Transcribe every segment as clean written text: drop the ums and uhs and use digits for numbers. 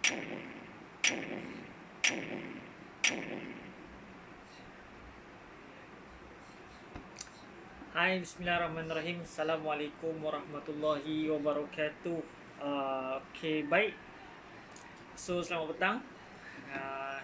Hai, bismillahirrahmanirrahim. Assalamualaikum warahmatullahi wabarakatuh. Okay, baik. So, selamat petang.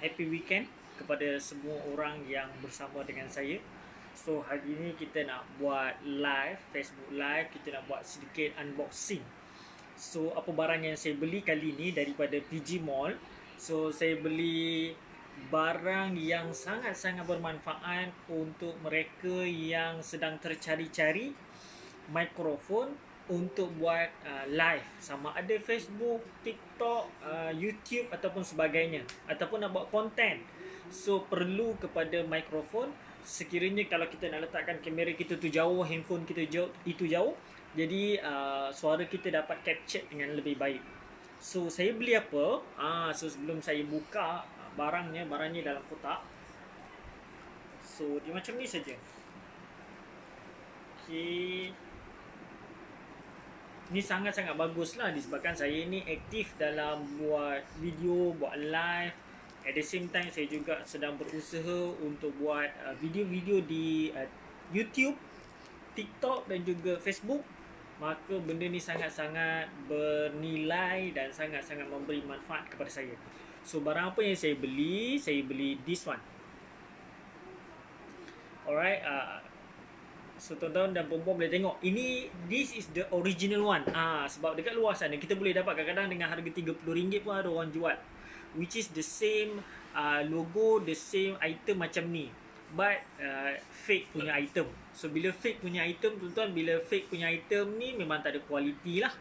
Happy weekend kepada semua orang yang bersama dengan saya. So, hari ini kita nak buat live, Facebook live. Kita nak buat sedikit unboxing. So, apa barang yang saya beli kali ini daripada PG Mall. So, saya beli barang yang sangat-sangat bermanfaat untuk mereka yang sedang tercari-cari mikrofon untuk buat live, sama ada Facebook, TikTok, YouTube ataupun sebagainya, ataupun nak buat konten. So perlu kepada mikrofon. Sekiranya kalau kita nak letakkan kamera kita tu jauh, handphone kita itu jauh, jadi suara kita dapat capture dengan lebih baik. So saya beli apa? So sebelum saya buka barangnya dalam kotak. So dia macam ni saja. Okay. Ni sangat-sangat bagus lah disebabkan saya ni aktif dalam buat video, buat live. At the same time saya juga sedang berusaha untuk buat video-video di YouTube, TikTok dan juga Facebook. Maka benda ni sangat-sangat bernilai dan sangat-sangat memberi manfaat kepada saya. So barang apa yang saya beli? Saya beli this one. Alright, so tuan-tuan dan puan-puan boleh tengok. This is the original one. Sebab dekat luar sana kita boleh dapat kadang-kadang dengan harga RM30 pun ada orang jual, which is the same logo, the same item macam ni, but fake punya item. So bila fake punya item, tuan-tuan, bila fake punya item ni memang tak ada kualiti lah.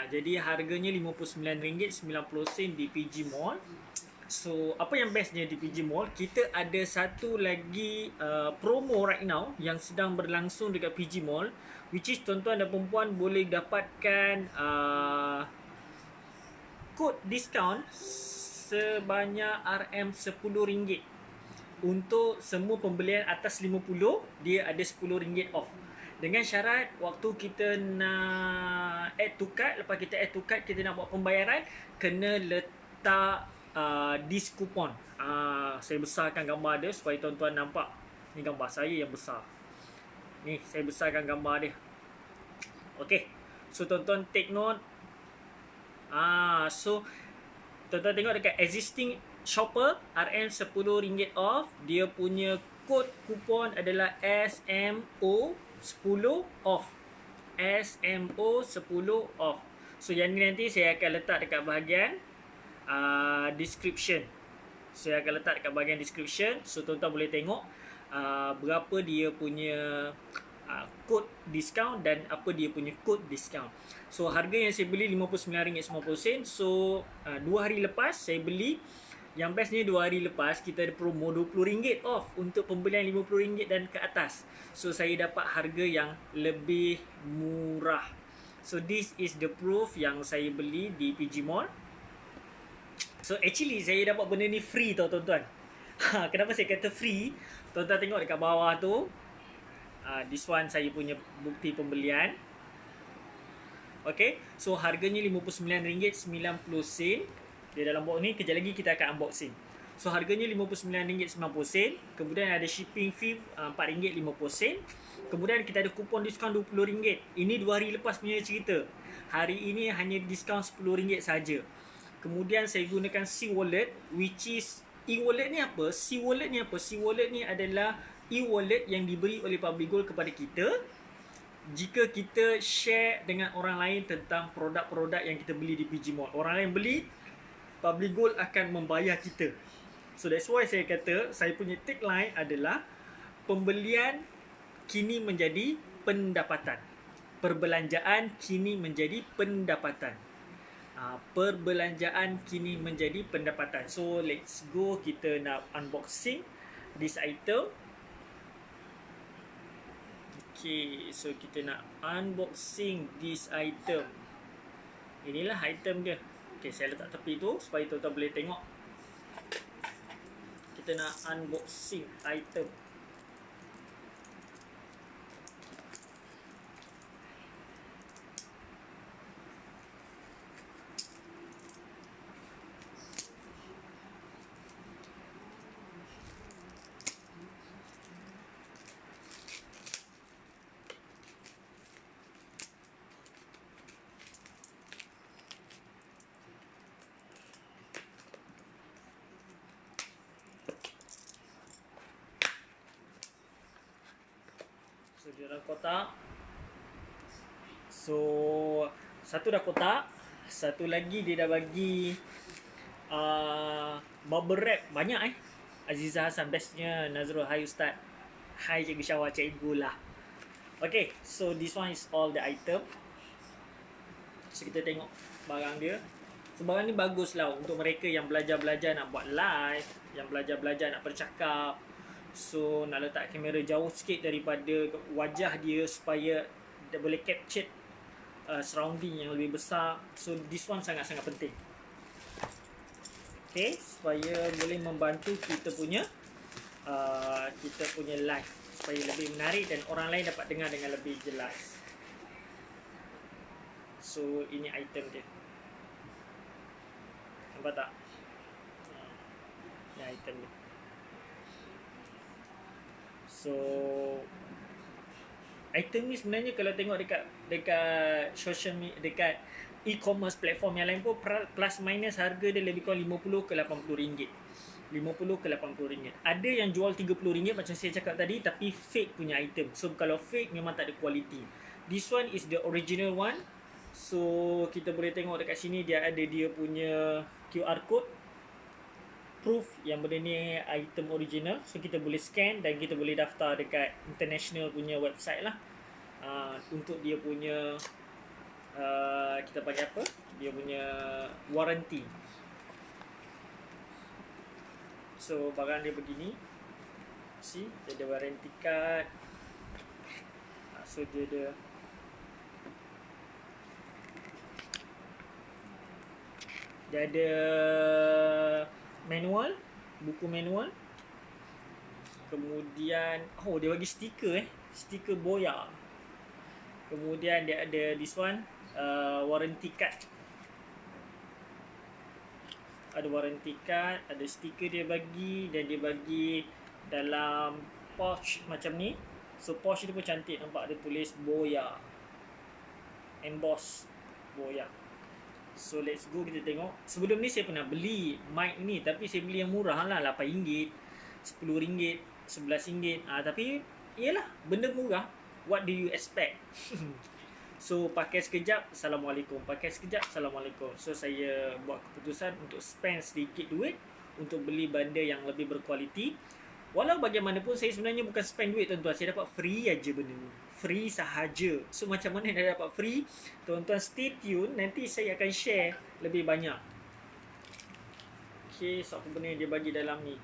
Jadi harganya RM59.90 di PG Mall. So apa yang bestnya di PG Mall, kita ada satu lagi promo right now yang sedang berlangsung dekat PG Mall, which is tuan-tuan dan perempuan boleh dapatkan kod diskaun sebanyak RM10. Untuk semua pembelian atas 50, dia ada RM10 off. Dengan syarat waktu kita nak add to cart, lepas kita add to cart, kita nak buat pembayaran, kena letak disk kupon. Saya besarkan gambar dia supaya tuan-tuan nampak. Ni gambar saya yang besar. Ni saya besarkan gambar dia. Okay. So tuan-tuan take note. So tuan-tuan tengok dekat existing shopper RM10 off. Dia punya kod kupon adalah SMO10 off. SMO10 off. So yang ni nanti saya akan letak dekat bahagian description. Saya akan letak dekat bahagian description. So tuan-tuan boleh tengok berapa dia punya kod diskaun dan apa dia punya kod diskaun. So harga yang saya beli RM59.90. So 2 hari lepas saya beli. Yang bestnya 2 hari lepas kita ada promo RM20 off untuk pembelian RM50 dan ke atas. So saya dapat harga yang lebih murah. So this is the proof yang saya beli di PG Mall. So actually saya dapat benda ni free tau tuan-tuan. Kenapa saya kata free? Tuan-tuan tengok dekat bawah tu. This one saya punya bukti pembelian. Okay, so harganya RM59.90. Dia dalam box ni, kejap lagi kita akan unboxing. So harganya RM59.90. Kemudian ada shipping fee RM4.50. Kemudian kita ada kupon diskaun RM20. Ini 2 hari lepas punya cerita. Hari ini hanya diskaun RM10 saja. Kemudian saya gunakan C-Wallet, which is e-wallet ni apa? C-Wallet ni apa? C-Wallet ni adalah e-wallet yang diberi oleh Public Gold kepada kita jika kita share dengan orang lain tentang produk-produk yang kita beli di PG Mall. Orang lain beli, Public Gold akan membayar kita. So that's why saya kata, saya punya tagline adalah pembelian kini menjadi pendapatan. Perbelanjaan kini menjadi pendapatan. Perbelanjaan kini menjadi pendapatan. So let's go, kita nak unboxing this item. Okay, so kita nak unboxing this item. Inilah item dia. Okay, saya letak tepi tu supaya tuan-tuan boleh tengok. Kita nak unboxing item. dalam kotak. So satu dah kotak, satu lagi dia dah bagi bubble wrap banyak Aziza Hassan, bestnya Nazrul. Hai Ustaz, hai Cikgu Syawal, cikgu lah. Okay, so this one is all the item. So kita tengok barang dia. So barang ni bagus lah untuk mereka yang belajar-belajar nak buat live, yang belajar-belajar nak bercakap. So nak letak kamera jauh sikit daripada wajah dia supaya dia boleh capture surrounding yang lebih besar. So this one sangat-sangat penting. Okay, supaya boleh membantu kita punya live supaya lebih menarik dan orang lain dapat dengar dengan lebih jelas. So ini item dia. Nampak tak? Ini item dia. So item ni sebenarnya kalau tengok dekat social media, dekat e-commerce platform yang lain pun plus minus harga dia lebih kurang RM50 ke RM80. RM50 ke RM80. Ada yang jual RM30 macam saya cakap tadi, tapi fake punya item. So kalau fake memang tak ada quality. This one is the original one. So kita boleh tengok dekat sini dia ada dia punya QR code proof yang benda ni item original. So kita boleh scan dan kita boleh daftar dekat international punya website lah, untuk dia punya kita panggil apa, dia punya warranty. So barang dia begini, see, dia ada warranty card. So dia ada manual, buku manual. Kemudian dia bagi stiker stiker boya. Kemudian dia ada this one, warranty card. Ada warranty card, ada stiker dia bagi, dan dia bagi dalam pouch macam ni. So pouch dia pun cantik, nampak ada tulis boya, emboss boya. So let's go, kita tengok. Sebelum ni saya pernah beli mic ni, tapi saya beli yang murah lah, RM8, RM10, RM11. Tapi iyalah, benda murah. What do you expect? So pakai sekejap, Assalamualaikum. Pakai sekejap, Assalamualaikum. So saya buat keputusan untuk spend sedikit duit untuk beli benda yang lebih berkualiti. Walau bagaimanapun saya sebenarnya bukan spend duit, tuan-tuan. Saya dapat free aja benda ni. Free sahaja. So macam mana nak dapat free? Tuan-tuan stay tune, nanti saya akan share lebih banyak. Okay, so apa benda yang dia bagi dalam ni?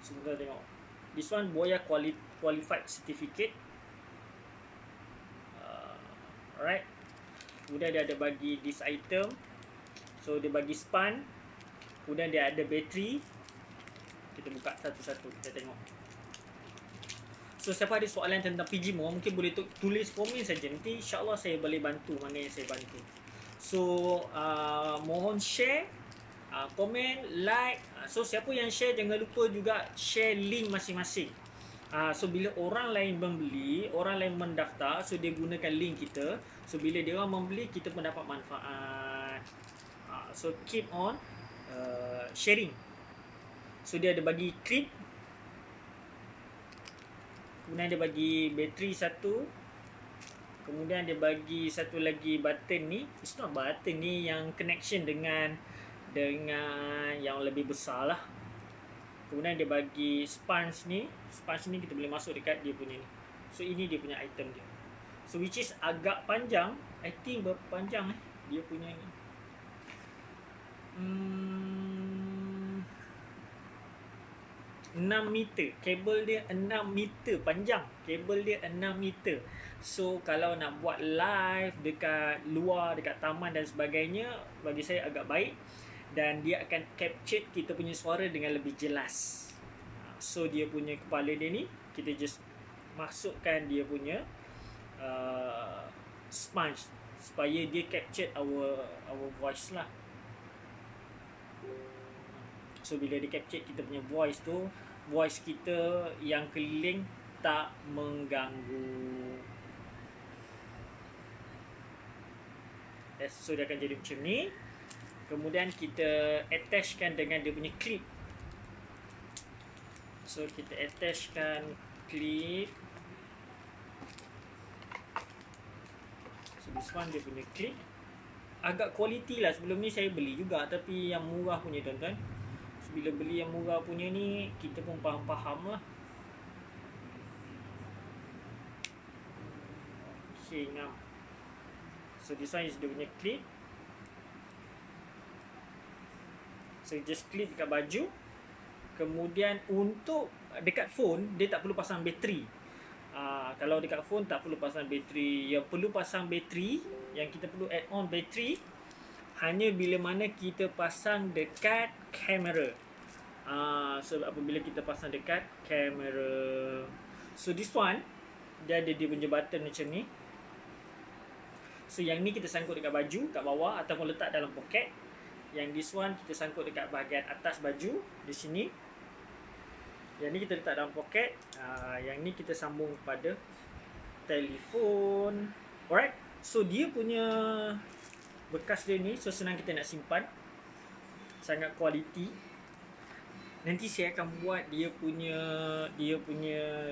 Sebentar tengok. This one Boya Qualified Certificate. Alright. Kemudian dia ada bagi this item. So dia bagi span. Kemudian dia ada bateri. Kita buka satu-satu, kita tengok. So siapa ada soalan tentang PG More, mungkin boleh tulis komen saja. Nanti insyaAllah saya boleh bantu mana yang saya bantu. So mohon share, komen, like. So siapa yang share, jangan lupa juga share link masing-masing. So bila orang lain membeli, orang lain mendaftar, so dia gunakan link kita. So bila dia orang membeli, kita pun dapat manfaat. So keep on sharing. So dia ada bagi clip, kemudian dia bagi bateri satu, kemudian dia bagi satu lagi button ni. It's not button ni, yang connection dengan yang lebih besar lah. Kemudian dia bagi sponge ni. Sponge ni kita boleh masuk dekat dia punya ni. So ini dia punya item dia. So which is agak panjang. I think berapa panjang dia punya ni. 6 meter. Kabel dia 6 meter panjang. Kabel dia 6 meter. So kalau nak buat live dekat luar, dekat taman dan sebagainya, bagi saya agak baik. Dan dia akan capture kita punya suara dengan lebih jelas. So dia punya kepala dia ni, kita just masukkan dia punya sponge supaya dia capture our voice lah. So bila dia capture kita punya voice tu, voice kita yang keliling tak mengganggu. So dia akan jadi macam ni. Kemudian kita attachkan dengan dia punya clip. So kita attachkan clip. this one dia punya clip. Agak quality lah. Sebelum ni saya beli juga, tapi yang murah punya tuan-tuan. So, bila beli yang murah punya ni, kita pun faham-faham lah. Okay, ngam. So this one is dia punya clip. So just clip dekat baju. Kemudian untuk dekat phone, dia tak perlu pasang bateri. Kalau dekat phone tak perlu pasang bateri. Yang perlu pasang bateri, yang kita perlu add on bateri, hanya bila mana kita pasang dekat kamera. So apabila kita pasang dekat kamera. So this one, dia ada dia punya button macam ni. So yang ni kita sangkut dekat baju, kat bawah, ataupun letak dalam poket. Yang this one kita sangkut dekat bahagian atas baju, di sini. Yang ni kita letak dalam poket. Yang ni kita sambung kepada telefon. Alright. So dia punya bekas dia ni, so senang kita nak simpan. Sangat kualiti. Nanti saya akan buat dia punya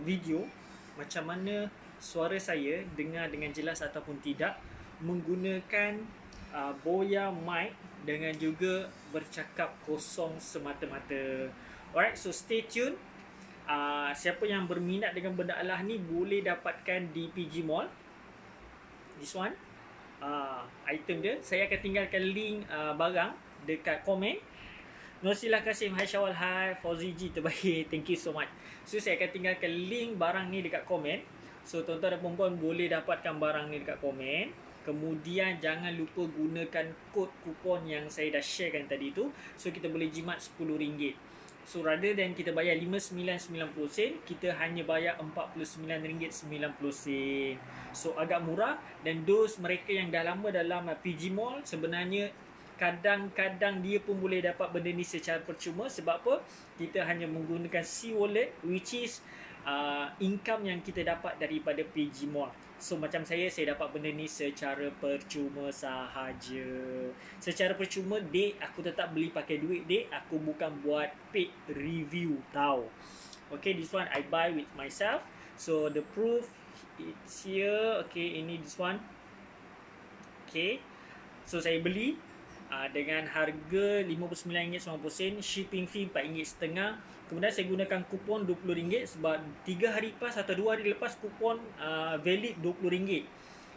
video macam mana suara saya dengar dengan jelas ataupun tidak menggunakan Boya mic dengan juga bercakap kosong semata-mata. Alright, so stay tune. Siapa yang berminat dengan benda alah ni boleh dapatkan di PG Mall. This one, item dia. Saya akan tinggalkan link barang dekat komen. Nursilah Kasim, hai Syawal, hai Fauzi G terbaik, thank you so much. So saya akan tinggalkan link barang ni dekat komen. So tuan-tuan dan puan-puan boleh dapatkan barang ni dekat komen. Kemudian jangan lupa gunakan kod kupon yang saya dah sharekan tadi tu. So kita boleh jimat RM10. So rather than kita bayar RM59.90, kita hanya bayar RM49.90. So agak murah. Dan those mereka yang dah lama dalam PG Mall, sebenarnya kadang-kadang dia pun boleh dapat benda ni secara percuma. Sebab apa? Kita hanya menggunakan C-Wallet, which is income yang kita dapat daripada PG Mall. So macam saya dapat benda ni secara percuma sahaja. Secara percuma, dek, aku tetap beli pakai duit, dek. Aku bukan buat paid review, tau. Okay, this one I buy with myself. So the proof, it's here. Okay, ini this one. Okay, so saya beli dengan harga RM59.90, shipping fee RM4.50. Kemudian saya gunakan kupon RM20 sebab 3 hari lepas atau 2 hari lepas kupon valid RM20.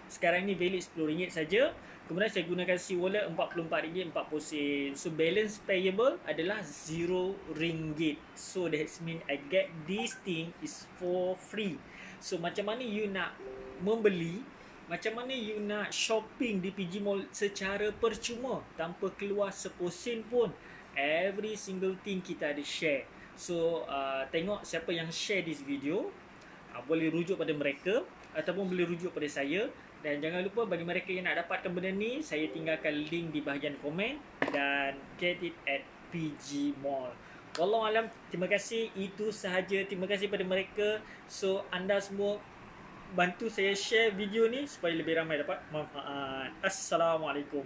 Sekarang ni valid RM10 saja. Kemudian saya gunakan C-Wallet RM44.40. So balance payable adalah RM0. So that means I get this thing is for free. So macam mana you nak membeli, macam mana you nak shopping di PG Mall secara percuma tanpa keluar seposen pun. Every single thing kita ada share. So tengok siapa yang share this video, boleh rujuk pada mereka ataupun boleh rujuk pada saya. Dan jangan lupa bagi mereka yang nak dapatkan benda ni, saya tinggalkan link di bahagian komen. Dan get it at PG Mall. Wallahualam, terima kasih. Itu sahaja. Terima kasih pada mereka. So anda semua bantu saya share video ni supaya lebih ramai dapat manfaat. Assalamualaikum.